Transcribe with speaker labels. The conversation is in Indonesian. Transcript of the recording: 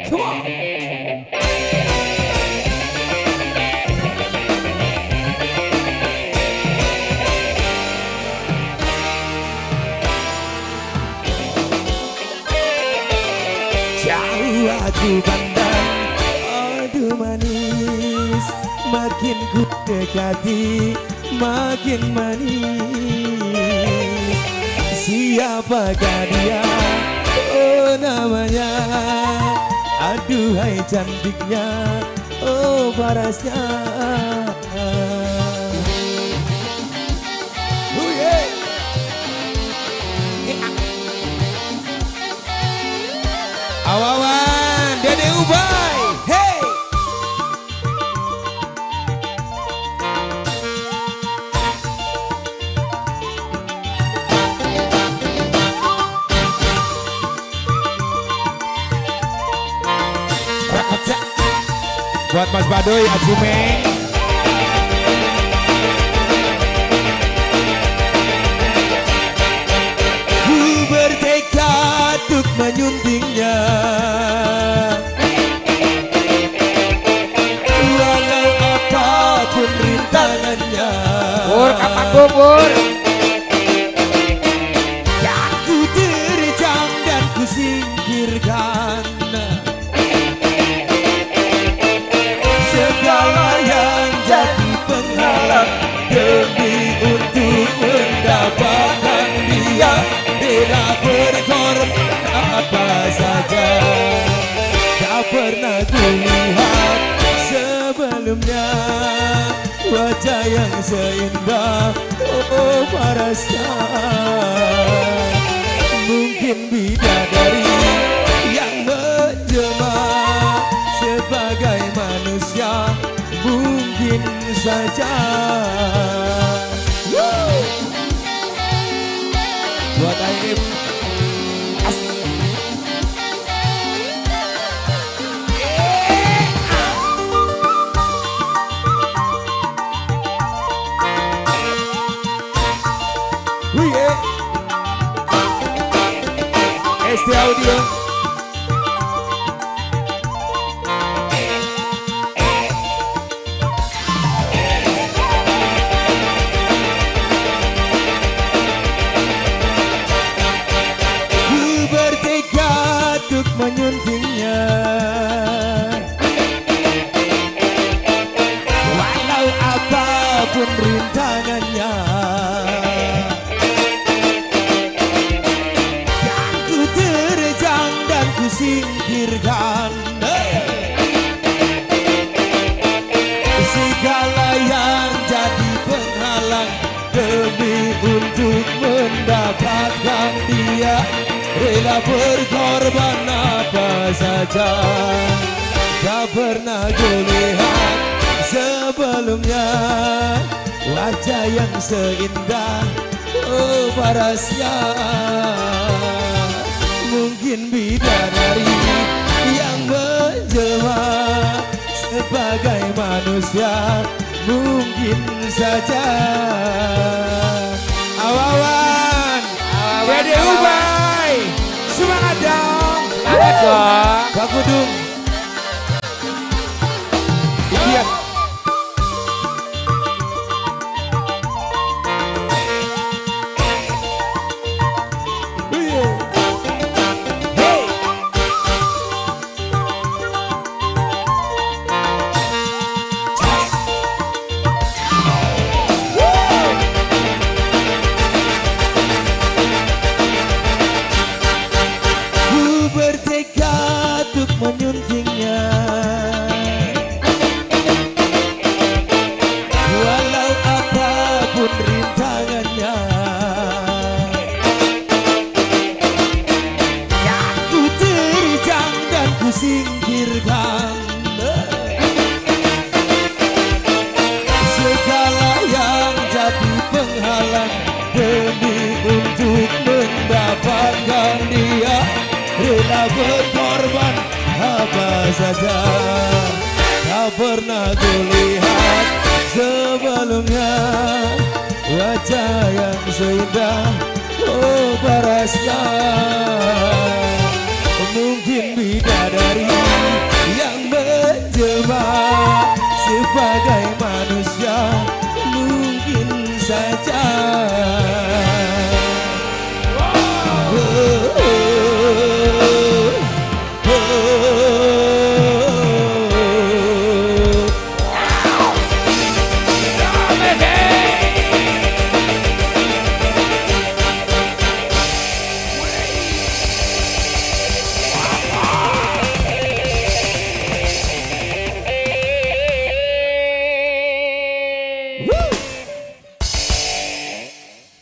Speaker 1: Come on. Jauh aku pandang, aduh manis, makin ku dekati, makin manis. Siapakah dia? Oh namanya, aduhai cantiknya, oh parasnya. Oh yeah. Awawan, Dede Ubay, hey. Buat Mas Badoy, Ajume. Ku bertekad untuk menyuntingnya, walau apapun rintangannya.
Speaker 2: Bur, kapan bubur?
Speaker 1: Ku terjang dan ku singkirkan segala yang jadi penghalang demi untuk mendapatkan dia. Rela berkorban apa saja. Tak pernah kulihat sebelumnya wajah yang seindah, oh parasnya. Mungkin bidadari yang menjelma sebagai manusia, mungkin saja. Buat Aib ST Audio. Untuk menyuntingnya, walau apapun rintangannya. Yang ku terjang dan ku singkirkan segala yang jadi penghalang demi untuk mendapatkan dia. Rela berkorban apa saja. Tak pernah kulihat sebelumnya wajah yang seindah, oh parasnya. Mungkin bidadari yang menjelma sebagai manusia, mungkin saja. Awawan, Dede Ubay, semangat dong.
Speaker 2: Semangat dong.
Speaker 1: Kak Kudung. Iya. Hey. Ku bertekad untuk menyuntingnya, walau apapun rintangannya. Ku terjang dan ku singkirkan segala yang jadi penghalang demi untuk mendapatkan dia. Rela berkorban apa saja. Tak pernah kulihat sebelumnya wajah yang seindah, oh parasnya. saja.